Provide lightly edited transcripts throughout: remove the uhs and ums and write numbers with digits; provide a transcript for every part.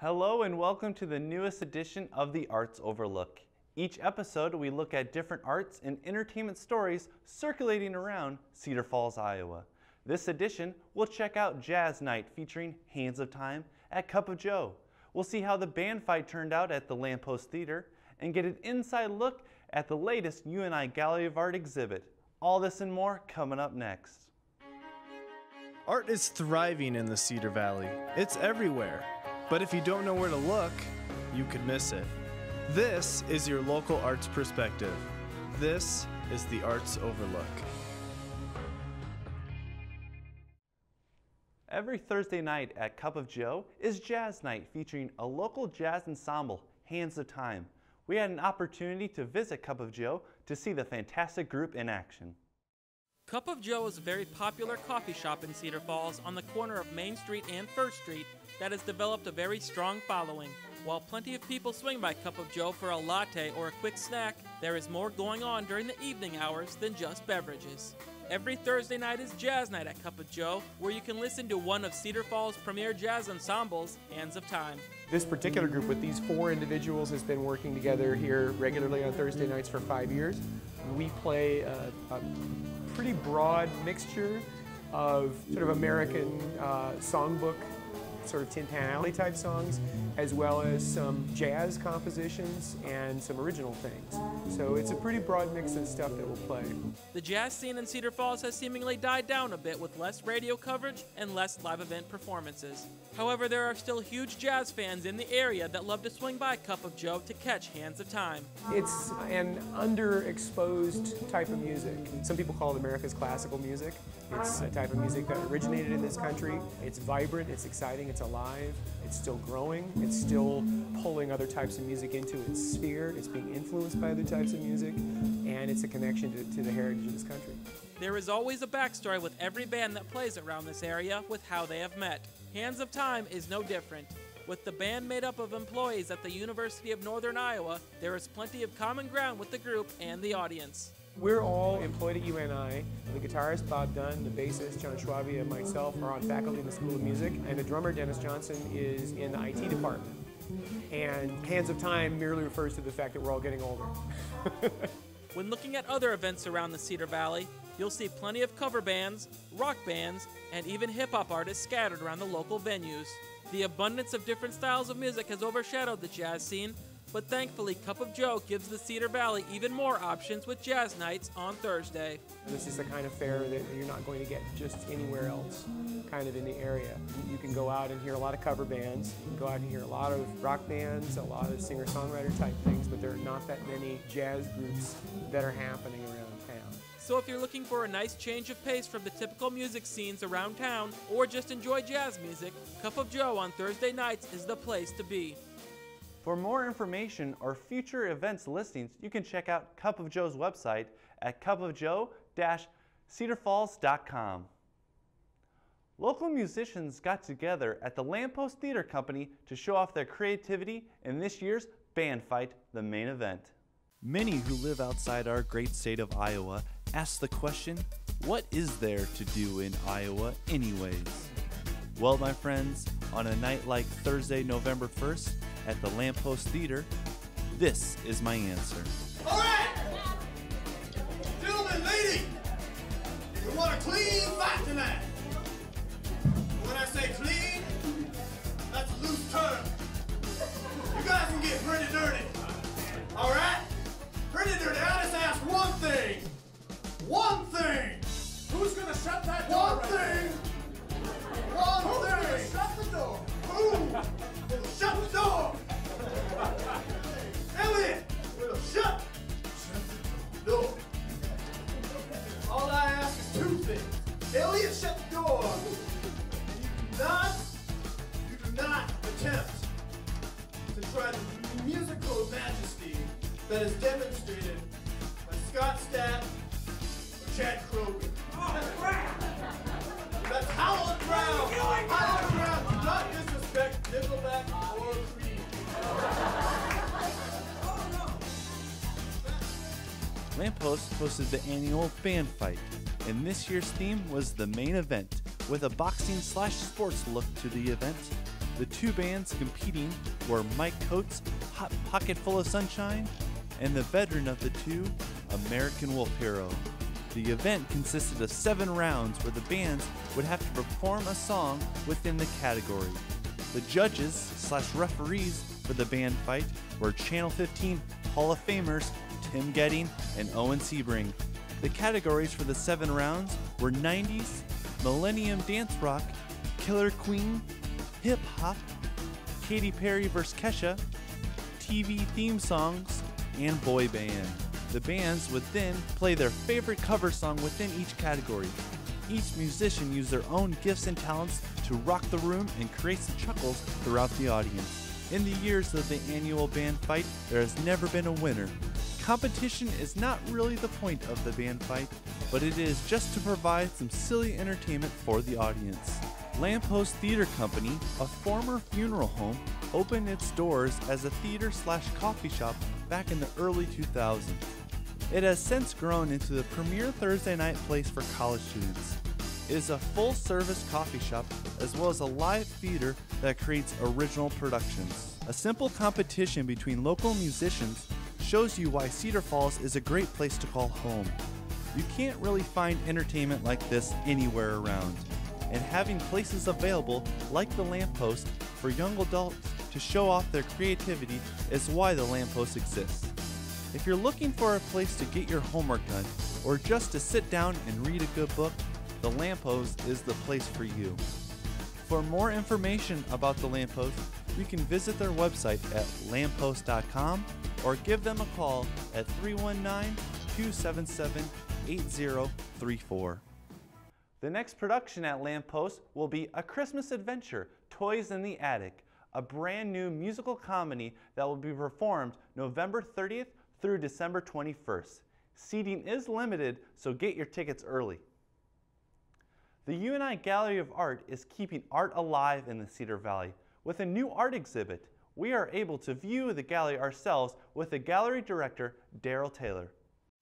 Hello and welcome to the newest edition of the Arts Overlook. Each episode we look at different arts and entertainment stories circulating around Cedar Falls, Iowa. This edition we'll check out Jazz Night featuring Hands of Time at Cup of Joe. We'll see how the band fight turned out at the Lampost Theater and get an inside look at the latest UNI Gallery of Art exhibit. All this and more coming up next. Art is thriving in the Cedar Valley. It's everywhere. But if you don't know where to look, you could miss it. This is your local arts perspective. This is the Arts Overlook. Every Thursday night at Cup of Joe is Jazz Night featuring a local jazz ensemble, Hands of Time. We had an opportunity to visit Cup of Joe to see the fantastic group in action. Cup of Joe is a very popular coffee shop in Cedar Falls on the corner of Main Street and First Street that has developed a very strong following. While plenty of people swing by Cup of Joe for a latte or a quick snack, there is more going on during the evening hours than just beverages. Every Thursday night is Jazz Night at Cup of Joe, where you can listen to one of Cedar Falls' premier jazz ensembles, Hands of Time. This particular group with these 4 individuals has been working together here regularly on Thursday nights for 5 years. We play a pretty broad mixture of sort of American songbook, sort of Tin Pan Alley type songs, as well as some jazz compositions and some original things. So it's a pretty broad mix of stuff that we'll play. The jazz scene in Cedar Falls has seemingly died down a bit with less radio coverage and less live event performances. However, there are still huge jazz fans in the area that love to swing by Cup of Joe to catch Hands of Time. It's an underexposed type of music. Some people call it America's classical music. It's a type of music that originated in this country. It's vibrant, it's exciting, it's alive, it's still growing, it's still pulling other types of music into its sphere, it's being influenced by other types of music, and it's a connection to the heritage of this country. There is always a backstory with every band that plays around this area with how they have met. Hands of Time is no different. With the band made up of employees at the University of Northern Iowa, there is plenty of common ground with the group and the audience. We're all employed at UNI. The guitarist, Bob Dunn, the bassist, John Schwabe, and myself are on faculty in the School of Music, and the drummer, Dennis Johnson, is in the IT department. And Hands of Time merely refers to the fact that we're all getting older. When looking at other events around the Cedar Valley, you'll see plenty of cover bands, rock bands, and even hip-hop artists scattered around the local venues. The abundance of different styles of music has overshadowed the jazz scene, but thankfully Cup of Joe gives the Cedar Valley even more options with Jazz Nights on Thursday. This is the kind of fare that you're not going to get just anywhere else kind of in the area. You can go out and hear a lot of cover bands, you can go out and hear a lot of rock bands, a lot of singer-songwriter type things, but there are not that many jazz groups that are happening around town. So if you're looking for a nice change of pace from the typical music scenes around town, or just enjoy jazz music, Cup of Joe on Thursday nights is the place to be. For more information or future events listings, you can check out Cup of Joe's website at cupofjoe-cedarfalls.com. Local musicians got together at the Lampost Theater Company to show off their creativity in this year's Band Fight, the main event. Many who live outside our great state of Iowa ask the question, what is there to do in Iowa anyways? Well, my friends, on a night like Thursday, November 1st, at the Lampost Theater, this is my answer. All right! Gentlemen, ladies, we want a clean fight tonight. When I say clean, that's a loose term. You guys can get pretty dirty. All right? Pretty dirty. I just ask one thing. One thing. Who's going to shut that door? One thing. One thing. Shut the door. Who? Shut the door! Elliot! Shut the door. All I ask is 2 things. Elliot, shut the door. You do not attempt to try the musical majesty that is demonstrated by Scott Stapp or Chad Kroger. That's Howlin' Brown. Howlin' Brown, do not disrespect Nickelback or Creed. Lampost hosted the annual Band Fight, and this year's theme was the main event, with a boxing/sports look to the event. The two bands competing were Mike Coates' Hot Pocket Full of Sunshine and the veteran of the two, American Wolf Hero. The event consisted of 7 rounds where the bands would have to perform a song within the category. The judges/referees for the band fight were Channel 15 Hall of Famers Tim Getting and Owen Sebring. The categories for the 7 rounds were 90s, Millennium Dance Rock, Killer Queen, Hip Hop, Katy Perry vs. Kesha, TV theme songs, and boy band. The bands would then play their favorite cover song within each category. Each musician used their own gifts and talents to rock the room and create some chuckles throughout the audience. In the years of the annual band fight, there has never been a winner. Competition is not really the point of the band fight, but it is just to provide some silly entertainment for the audience. Lampost Theater Company, a former funeral home, opened its doors as a theater/coffee shop back in the early 2000s. It has since grown into the premier Thursday night place for college students. It is a full-service coffee shop as well as a live theater that creates original productions. A simple competition between local musicians shows you why Cedar Falls is a great place to call home. You can't really find entertainment like this anywhere around, and having places available like the Lampost for young adults to show off their creativity is why the Lampost exists. If you're looking for a place to get your homework done or just to sit down and read a good book, the Lampost is the place for you. For more information about the Lampost, you can visit their website at lampost.com or give them a call at 319-277-8034. The next production at Lampost will be A Christmas Adventure, Toys in the Attic, a brand new musical comedy that will be performed November 30th through December 21st. Seating is limited, so get your tickets early. The UNI Gallery of Art is keeping art alive in the Cedar Valley. With a new art exhibit, we are able to view the gallery ourselves with the gallery director, Daryl Taylor.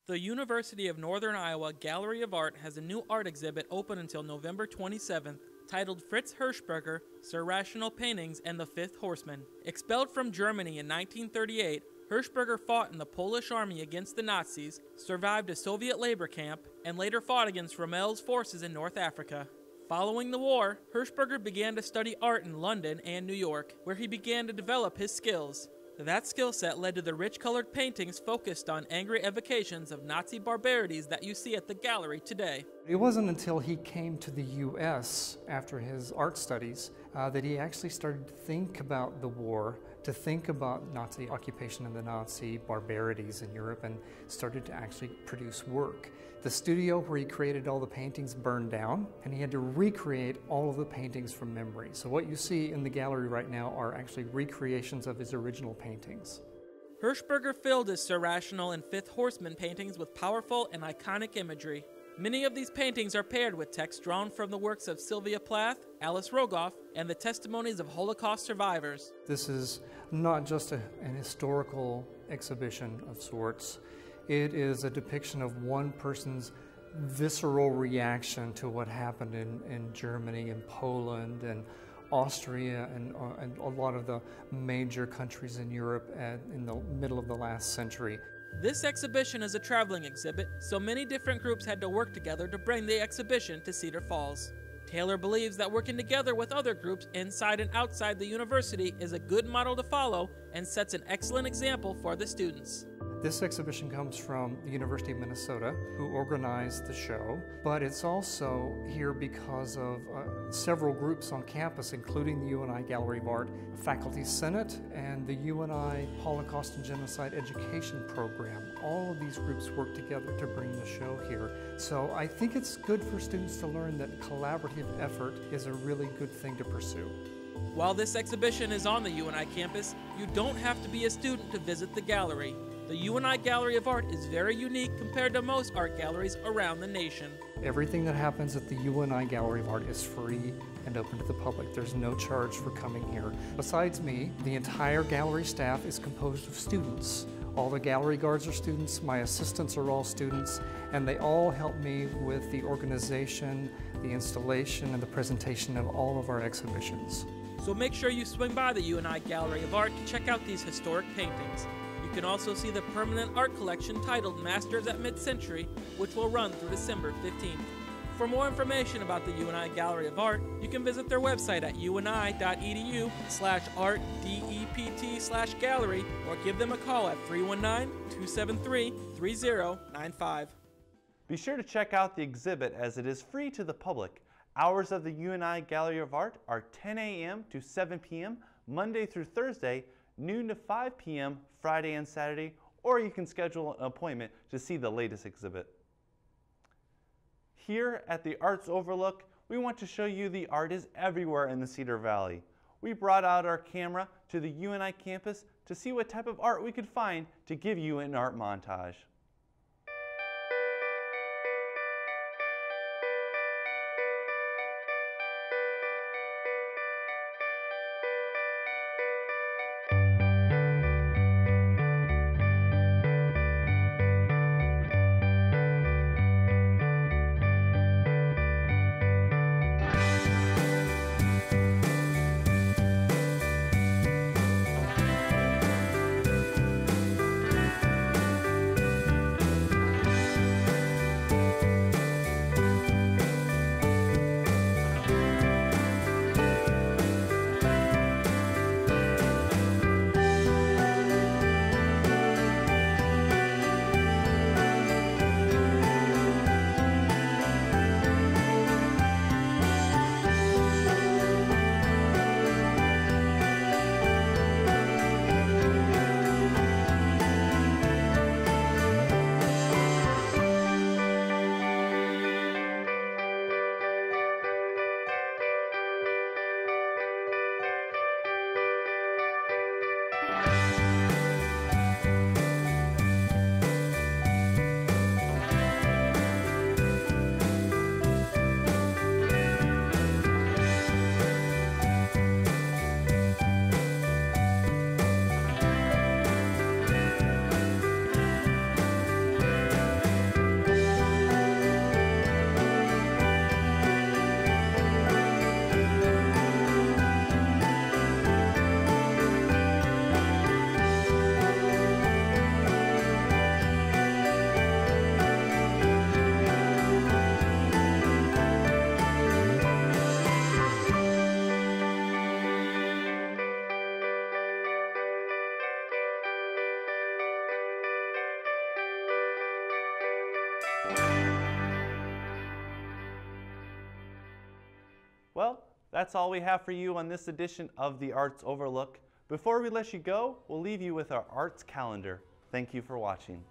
The University of Northern Iowa Gallery of Art has a new art exhibit open until November 27th, titled Fritz Hirschberger, Sir Rational Paintings and the Fifth Horseman. Expelled from Germany in 1938, Hirschberger fought in the Polish army against the Nazis, survived a Soviet labor camp, and later fought against Rommel's forces in North Africa. Following the war, Hirschberger began to study art in London and New York, where he began to develop his skills. That skill set led to the rich colored paintings focused on angry evocations of Nazi barbarities that you see at the gallery today. It wasn't until he came to the U.S. after his art studies that he actually started to think about the war, to think about Nazi occupation and the Nazi barbarities in Europe, and started to actually produce work. The studio where he created all the paintings burned down, and he had to recreate all of the paintings from memory. So what you see in the gallery right now are actually recreations of his original paintings. Hirschberger filled his Sir Rational and Fifth Horseman paintings with powerful and iconic imagery. Many of these paintings are paired with text drawn from the works of Sylvia Plath, Alice Rogoff, and the testimonies of Holocaust survivors. This is not just an historical exhibition of sorts. It is a depiction of one person's visceral reaction to what happened in Germany and Poland and Austria and a lot of the major countries in Europe in the middle of the last century. This exhibition is a traveling exhibit, so many different groups had to work together to bring the exhibition to Cedar Falls. Taylor believes that working together with other groups inside and outside the university is a good model to follow and sets an excellent example for the students. This exhibition comes from the University of Minnesota, who organized the show, but it's also here because of several groups on campus, including the UNI Gallery of Art, Faculty Senate, and the UNI Holocaust and Genocide Education Program. All of these groups work together to bring the show here. So I think it's good for students to learn that collaborative effort is a really good thing to pursue. While this exhibition is on the UNI campus, you don't have to be a student to visit the gallery. The UNI Gallery of Art is very unique compared to most art galleries around the nation. Everything that happens at the UNI Gallery of Art is free and open to the public. There's no charge for coming here. Besides me, the entire gallery staff is composed of students. All the gallery guards are students, my assistants are all students, and they all help me with the organization, the installation, and the presentation of all of our exhibitions. So make sure you swing by the UNI Gallery of Art to check out these historic paintings. You can also see the permanent art collection titled Masters at Mid-Century, which will run through December 15th. For more information about the UNI Gallery of Art, you can visit their website at uni.edu/artdept/gallery or give them a call at 319-273-3095. Be sure to check out the exhibit as it is free to the public. Hours of the UNI Gallery of Art are 10 a.m. to 7 p.m. Monday through Thursday, noon to 5 p.m. Friday and Saturday, or you can schedule an appointment to see the latest exhibit. Here at the Arts Overlook, we want to show you the art is everywhere in the Cedar Valley. We brought out our camera to the UNI campus to see what type of art we could find to give you an art montage. Well, that's all we have for you on this edition of the Arts Overlook. Before we let you go, we'll leave you with our arts calendar. Thank you for watching.